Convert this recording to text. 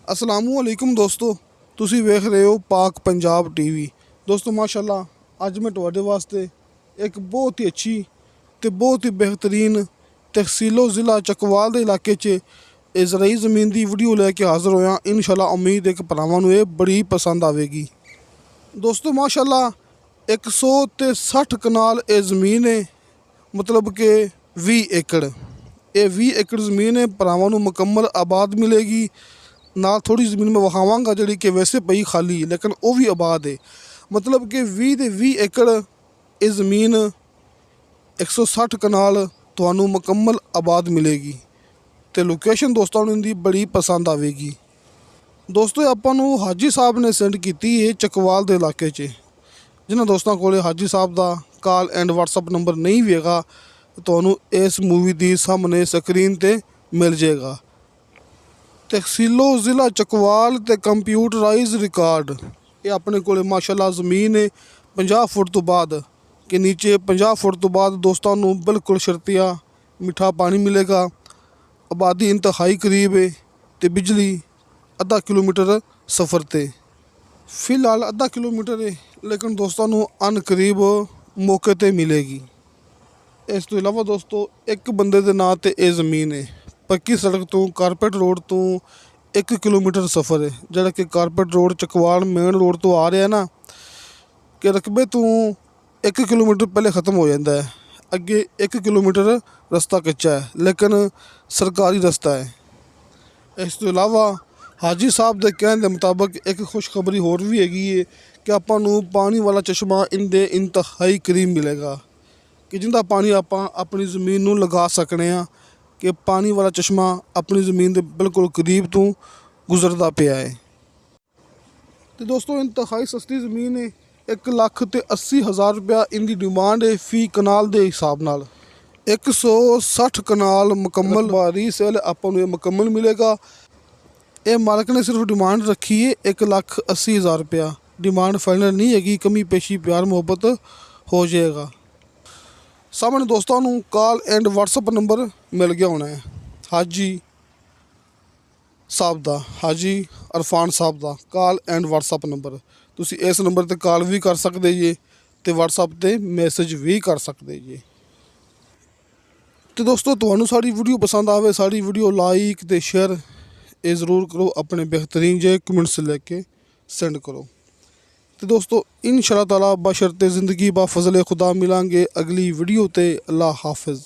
असलामुअलैकुम दोस्तों, ਤੁਸੀਂ ਵੇਖ ਰਹੇ ਹੋ ਪਾਕ ਪੰਜਾਬ ਟੀਵੀ। ਦੋਸਤੋ ਮਾਸ਼ਾਅੱਲਾ, ਅੱਜ ਮੈਂ ਤੁਹਾਡੇ ਵਾਸਤੇ ਇੱਕ ਬਹੁਤ ਹੀ ਅੱਛੀ ਤੇ ਬਹੁਤ ਹੀ ਬਿਹਤਰੀਨ ਤਹਿਸੀਲੋ ਜ਼ਿਲ੍ਹਾ ਚੱਕਵਾਲ ਦੇ ਇਲਾਕੇ 'ਚ ਇਜ਼ਰਾਈ ਜ਼ਮੀਨ ਦੀ ਵੀਡੀਓ ਲੈ ਕੇ ਹਾਜ਼ਰ ਹੋਇਆ। ਇਨਸ਼ਾਅੱਲਾ ਉਮੀਦ ਹੈ ਕਿ ਭਰਾਵਾਂ ਨੂੰ ਇਹ ਬੜੀ ਪਸੰਦ ਆਵੇਗੀ। ਦੋਸਤੋ ਮਾਸ਼ਾਅੱਲਾ 160 ਕਨਾਲ ਇਹ ਜ਼ਮੀਨ ਹੈ, मतलब कि 20 एकड़। ये 20 एकड़ ज़मीन है, भरावां नूं मुकम्मल आबाद मिलेगी। ना थोड़ी ज़मीन में विखावांगा जिहड़ी कि वैसे पई खाली लेकिन वो भी आबाद है। मतलब कि 20 एकड़ ये ज़मीन 160 कनाल तुहानूं मुकम्मल आबाद मिलेगी तो लोकेशन दोस्तों नूं इहदी बड़ी पसंद आवेगी। दोस्तों आपां नूं हाजी साहब ने सेंड कीती है चकवाल के इलाके 'च। जिन्हां दोस्तों कोले हाजी साहब का कॉल एंड WhatsApp नंबर नहीं होगा तो इस मूवी की सामने स्क्रीन ते मिल जाएगा। तहसीलो ज़िला चकवाल ते कंप्यूटराइज रिकॉर्ड ये अपने को माशाल्लाह ज़मीन है 50 फुट तो बाद के नीचे 50 फुट तो बाद दोस्तों बिल्कुल शर्तिया मीठा पानी मिलेगा। आबादी इंतहाई करीब है तो बिजली आधा किलोमीटर सफ़र ते फिलहाल आधा किलोमीटर है लेकिन दोस्तों अन करीब मौके ते मिलेगी। इस तो इलावा दोस्तों एक बंदे के नाँ ते ये ज़मीन है। पक्की सड़क तो कारपेट रोड तो 1 किलोमीटर सफ़र है, जोड़ा कि carpet road Chakwal main road तो आ रहा है ना कि रकबे तो 1 किलोमीटर पहले ख़त्म हो जाता है। अगे 1 किलोमीटर रास्ता कच्चा है लेकिन सरकारी रास्ता है। इस तो इलावा हाजी साहब के कहने के मुताबिक एक खुशखबरी होर भी हैगी है कि आपां नूं पानी वाला चश्मा इनके इंतहाई करीब मिलेगा कि जिंदा पानी आप अपनी ज़मीन नूं लगा सकने हैं कि पानी वाला चश्मा अपनी ज़मीन के बिल्कुल करीब तो गुजरता पिया है। तो दोस्तों इंतहाई सस्ती ज़मीन है। 1,80,000 रुपया इनकी डिमांड है फी कनाल के हिसाब नाल। 160 कनाल मुकम्मल रीसेल आपां नूं मुकम्मल मिलेगा। ये मालक ने सिर्फ डिमांड रखी है 1,80,000 रुपया। डिमांड फाइनल नहीं हैगी, कमी पेशी प्यार मुहब्बत हो जाएगा। सामने दोस्तों कॉल एंड WhatsApp नंबर मिल गया होना है हाजी साहब का, हाजी अरफान साहब का कॉल एंड WhatsApp नंबर। तुसी इस नंबर ते कॉल भी कर सकते जे तो WhatsApp ते मैसेज भी कर सकते जे। तो दोस्तों तुहानू साड़ी वीडियो पसंद आवे, साड़ी वीडियो लाइक ते शेयर ये ज़रूर करो, अपने बेहतरीन जे कमेंट्स लेके सेंड करो। तो दोस्तों इंशाअल्लाह ताला बशर्ते ज़िंदगी बा फजल खुदा मिलांगे अगली वीडियो ते। अल्लाह हाफिज़।